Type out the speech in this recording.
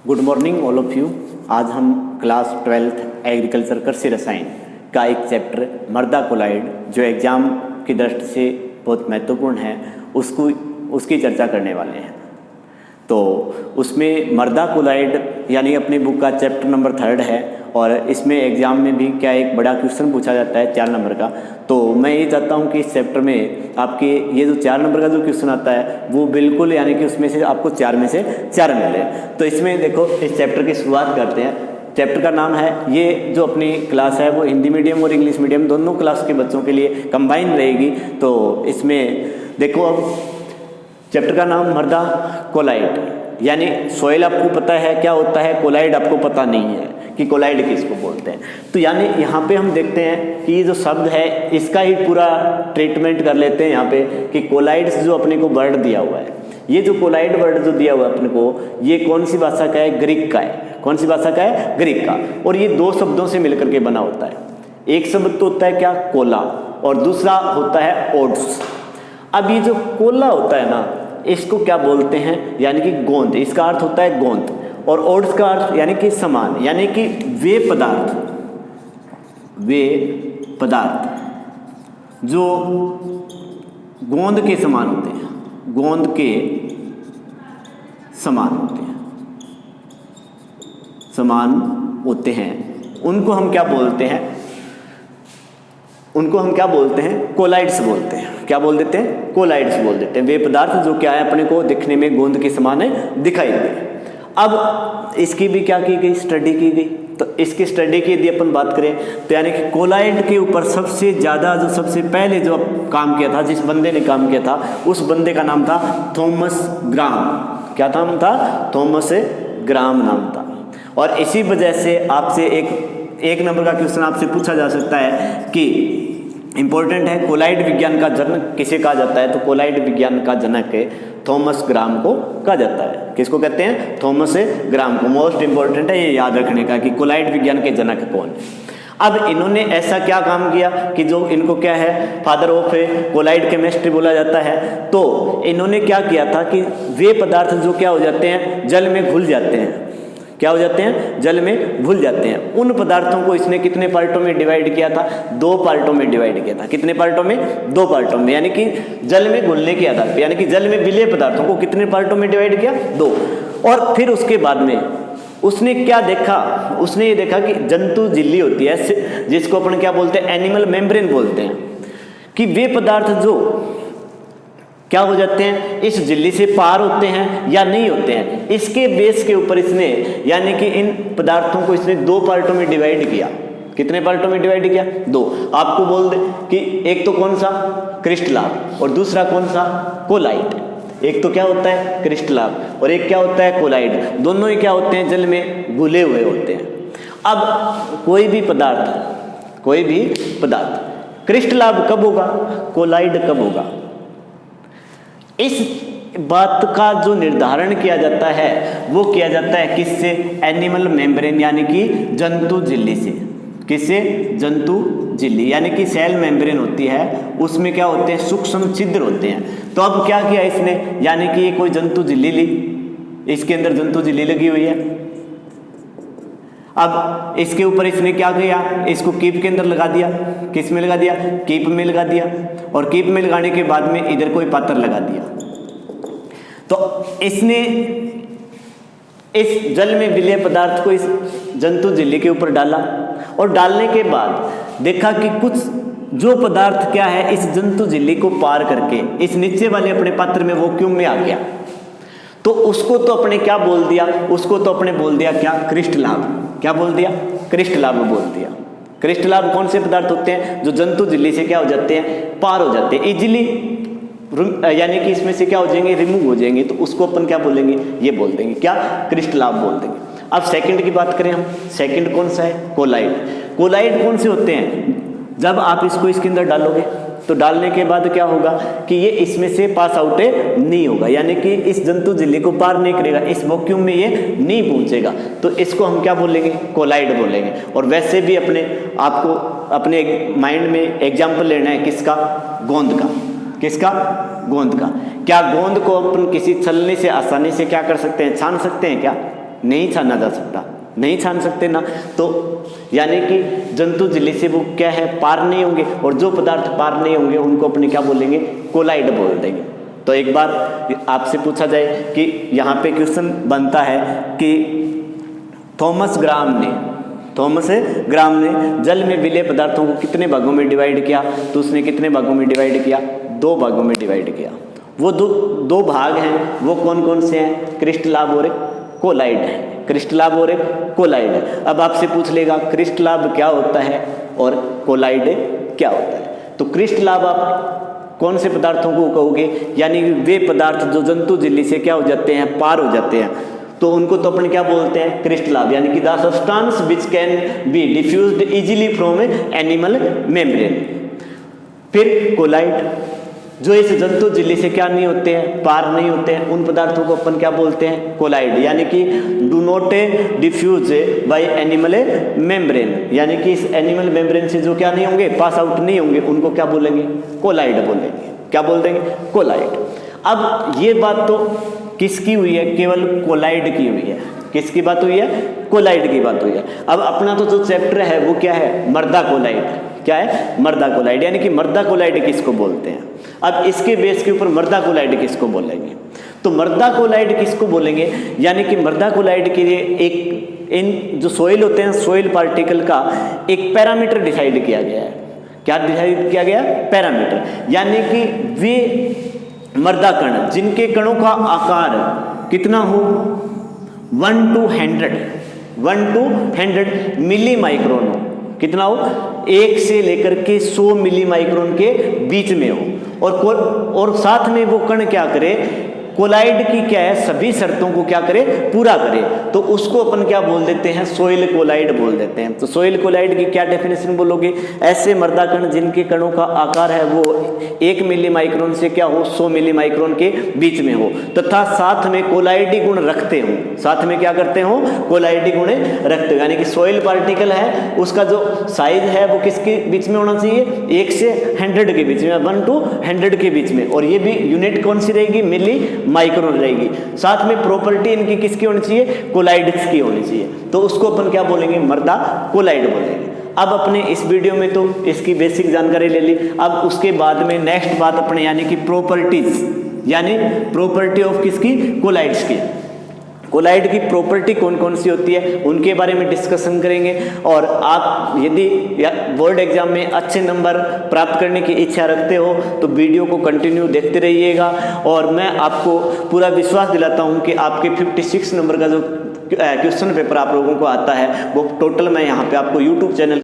Good morning all of you. आज हम class 12th agriculture कृषि रसायन का एक चैप्टर मृदा कोलाइड जो एग्ज़ाम की दृष्टि से बहुत महत्वपूर्ण है उसकी चर्चा करने वाले हैं। तो उसमें मृदा कोलाइड यानी अपनी बुक का चैप्टर नंबर 3 है और इसमें एग्ज़ाम में भी क्या एक बड़ा क्वेश्चन पूछा जाता है 4 नंबर का। तो मैं ये चाहता हूँ कि इस चैप्टर में आपके ये जो 4 नंबर का जो क्वेश्चन आता है वो बिल्कुल यानी कि उसमें से आपको 4 में से 4 मिले। तो इसमें देखो इस चैप्टर की शुरुआत करते हैं। चैप्टर का नाम है, ये जो अपनी क्लास है वो हिंदी मीडियम और इंग्लिश मीडियम दोनों क्लास के बच्चों के लिए कंबाइन रहेगी। तो इसमें देखो अब चैप्टर का नाम मृदा कोलाइड यानी सॉइल आपको पता है क्या होता है, कोलाइड आपको पता नहीं है कि कोलाइड किसको बोलते हैं। तो यानी यहाँ पे हम देखते हैं कि ये जो शब्द है इसका ही पूरा ट्रीटमेंट कर लेते हैं यहाँ पे कि कोलाइड्स जो अपने को वर्ड दिया हुआ है, ये जो कोलाइड वर्ड जो दिया हुआ है अपने को, ये कौन सी भाषा का है? ग्रीक का है। कौन सी भाषा का है? ग्रीक का। और ये 2 शब्दों से मिलकर के बना होता है। एक शब्द तो होता है क्या? कोला, और दूसरा होता है ओड्स। अब ये जो कोला होता है ना, इसको क्या बोलते हैं? यानी कि गोंद, इसका अर्थ होता है गोंद। और ओड्स का अर्थ यानी कि समान, यानी कि वे पदार्थ जो गोंद के समान होते हैं, गोंद के समान होते हैं, उनको हम क्या बोलते हैं? उनको हम क्या बोलते हैं? कोलाइड्स बोलते हैं। क्या बोल देते हैं? कोलाइड्स बोल देते हैं। वे पदार्थ जो क्या है अपने को दिखने में गोंद के समान है, दिखाई दे। अब इसकी भी क्या की गई? स्टडी की गई। तो इसकी स्टडी की यदि अपन बात करें तो यानी कि कोलाइड के ऊपर सबसे ज़्यादा जो सबसे पहले जो काम किया था, जिस बंदे ने काम किया था, उस बंदे का नाम था थॉमस ग्राम। क्या नाम था? थॉमस ग्राम नाम था। और इसी वजह से आपसे एक नंबर का क्वेश्चन आपसे पूछा जा सकता है कि इंपॉर्टेंट है, कोलाइड विज्ञान का जनक किसे कहा जाता है? तो कोलाइड विज्ञान का जनक थॉमस ग्राम को कहा जाता है। किसको कहते हैं? थॉमस ग्राम को। मोस्ट इंपॉर्टेंट है ये याद रखने का कि कोलाइड विज्ञान के जनक कौन है। अब इन्होंने ऐसा क्या काम किया कि जो इनको क्या है, फादर ऑफ कोलाइड केमिस्ट्री बोला जाता है। तो इन्होंने क्या किया था कि वे पदार्थ जो क्या हो जाते हैं, जल में घुल जाते हैं। क्या हो जाते हैं? जल में घुल जाते हैं। उन पदार्थों को इसने कितने पार्टों में डिवाइड किया था? 2 पार्टों में डिवाइड किया था। कितने पार्टों में? 2 पार्टों में। यानी कि जल में घुलने के आधार पर, यानी कि जल में विलेय पदार्थों को कितने पार्टों में डिवाइड किया? 2। और फिर उसके बाद में उसने क्या देखा? उसने ये देखा कि जंतु झिल्ली होती है, जिसको अपन क्या बोलते हैं? एनिमल मेम्ब्रेन बोलते हैं, कि वे पदार्थ जो क्या हो जाते हैं, इस झिल्ली से पार होते हैं या नहीं होते हैं। इसके बेस के ऊपर इसने यानी कि इन पदार्थों को इसने 2 पार्टों में डिवाइड किया। कितने पार्टों में डिवाइड किया? 2। आपको बोल दे कि एक तो कौन सा? क्रिस्टलाब, और दूसरा कौन सा? कोलाइड। एक तो क्या होता है? क्रिस्टलाब, और एक क्या होता है? कोलाइड। दोनों ही क्या होते हैं? जल में घुले हुए होते हैं। अब कोई भी पदार्थ क्रिस्टलाब कब होगा? कोलाइड कब होगा? इस बात का जो निर्धारण किया जाता है वो किया जाता है किससे? एनिमल मेम्ब्रेन यानी कि जंतु झिल्ली से। किससे? जंतु झिल्ली, यानी कि सेल मेम्ब्रेन होती है, उसमें क्या होते हैं? सूक्ष्म छिद्र होते हैं। तो अब क्या किया इसने, यानी कि ये कोई जंतु झिल्ली ली, इसके अंदर जंतु झिल्ली लगी हुई है। अब इसके ऊपर इसने क्या किया? इसको कीप के अंदर लगा दिया। किस में लगा दिया? कीप में लगा दिया। और कीप में लगाने के बाद में इधर कोई पात्र लगा दिया। तो इसने इस जल में विलेय पदार्थ को इस जंतु झिल्ली के ऊपर डाला, और डालने के बाद देखा कि कुछ जो पदार्थ क्या है इस जंतु झिल्ली को पार करके इस नीचे वाले अपने पात्र में वैक्यूम में आ गया। तो उसको तो अपने क्या बोल दिया? उसको तो अपने बोल दिया क्या? क्रिस्टलाब। क्या बोल दिया? क्रिस्टलाब बोल दिया। क्रिस्टलाब कौन से पदार्थ होते हैं? जो जंतु झिल्ली से क्या हो जाते हैं? पार हो जाते हैं इजीली, यानी कि इसमें से क्या हो जाएंगे? रिमूव हो जाएंगे। तो उसको अपन क्या बोलेंगे? ये बोल देंगे क्या? क्रिस्टलाब बोल देंगे। अब सेकंड की बात करें हम, सेकंड कौन सा है? कोलाइड। कोलाइड कौन से होते हैं? जब आप इसको इसके अंदर डालोगे तो डालने के बाद क्या होगा कि ये इसमें से पास आउट नहीं होगा, यानी कि इस जंतु झिल्ली को पार नहीं करेगा, इस वैक्यूम में ये नहीं पहुंचेगा। तो इसको हम क्या बोलेंगे? कोलाइड बोलेंगे। और वैसे भी आपको अपने माइंड में एग्जाम्पल लेना है किसका? गोंद का। किसका? गोंद का। क्या गोंद को अपन किसी छलनी से आसानी से क्या कर सकते हैं? छान सकते हैं क्या? नहीं छाना जा सकता, नहीं छान सकते ना, तो यानी कि जंतु झिल्ली से वो क्या है, पार नहीं होंगे, और जो पदार्थ पार नहीं होंगे उनको अपने क्या बोलेंगे, कोलाइड बोल देंगे। तो एक बार आपसे पूछा जाए कि यहाँ पे क्वेश्चन बनता है कि थॉमस ग्राम ने जल में विलेय पदार्थों को कितने भागों में डिवाइड किया, तो उसने कितने भागों में डिवाइड किया, 2 भागों में डिवाइड किया। वो दो भाग हैं, वो कौन कौन से हैं, क्रिस्टलाभ और कोलाइड है, क्रिस्टलाभ और कोलाइड है। अब आपसे पूछ लेगा क्रिस्टलाभ क्या होता है और कोलाइड क्या होता है। तो क्रिस्टलाभ आप कौन से पदार्थों को कहोगे, यानी वे पदार्थ जो जंतु झिल्ली से क्या हो जाते हैं, पार हो जाते हैं, तो उनको तो अपन क्या बोलते हैं, क्रिस्टलाभ, यानी कि the substance which can be diffused easily from animal membrane. फिर कोलाइड, जो इस जंतु झिल्ली से क्या नहीं होते हैं, पार नहीं होते हैं, उन पदार्थों को अपन क्या बोलते हैं, कोलाइड, यानी कि do not diffuse by animal membrane, यानी कि इस एनिमल मेम्ब्रेन से जो क्या नहीं होंगे, पास आउट नहीं होंगे, उनको क्या बोलेंगे, कोलाइड बोलेंगे। क्या बोल देंगे, कोलाइड। अब ये बात तो किसकी हुई है, केवल कोलाइड की हुई है। किसकी बात हुई है, कोलाइड की बात हुई है। अब अपना तो जो चैप्टर है वो क्या है, मर्दा कोलाइड। क्या है, मर्दा कोलाइड, यानी कि मर्दा कोलाइड किसको बोलते हैं। अब इसके बेस के ऊपर मर्दा कोलाइड किसको बोलेंगे, तो मर्दा कोलाइड किसको बोलेंगे, यानी कि मर्दा कोलाइड के लिए एक इन जो सोइल होते हैं, सोइल पार्टिकल का एक पैरामीटर डिसाइड किया गया है। क्या डिसाइड किया गया, पैरामीटर, यानी कि वे मर्दा कण जिनके कणों का आकार कितना हो, 1 to 100 मिली माइक्रोन हो, कितना हो, 1 से लेकर के 100 मिली माइक्रोन के बीच में हो, और साथ में वो कण क्या करे, कोलाइड की क्या है, सभी शर्तों को क्या करे, पूरा करे, तो उसको अपन क्या बोल देते हैं, सोइल कोलाइड बोल देते हैं। तो सोइल कोलाइड की क्या डेफिनेशन बोलोगे, ऐसे मर्दा कण जिनके कणों का आकार है वो 1 मिली माइक्रोन से क्या हो, 100 मिली माइक्रोन के बीच में हो, तथा साथ में कोलाइडी गुण रखते हो, साथ में क्या करते हो, कोलाइडी गुण रखते हो, यानी कि सोइल पार्टिकल है उसका जो साइज है वो किसके बीच में होना चाहिए, 1 से 100 के बीच में, 1 to 100 के बीच में, और ये भी यूनिट कौन सी रहेगी, मिली माइक्रोन रहेगी। साथ में प्रॉपर्टी इनकी किसकी होनी चाहिए, कोलाइड्स की होनी चाहिए, तो उसको अपन क्या बोलेंगे, मर्दा कोलाइड बोलेंगे। अब अपने इस वीडियो में तो इसकी बेसिक जानकारी ले ली, अब उसके बाद में नेक्स्ट बात अपने यानी कि प्रॉपर्टीज, यानी प्रॉपर्टी ऑफ किसकी, कोलाइड्स की। कोलाइड की प्रॉपर्टी कौन कौन सी होती है उनके बारे में डिस्कशन करेंगे। और आप यदि बोर्ड एग्जाम में अच्छे नंबर प्राप्त करने की इच्छा रखते हो तो वीडियो को कंटिन्यू देखते रहिएगा, और मैं आपको पूरा विश्वास दिलाता हूं कि आपके 56 नंबर का जो क्वेश्चन पेपर आप लोगों को आता है वो टोटल मैं यहाँ पे आपको यूट्यूब चैनल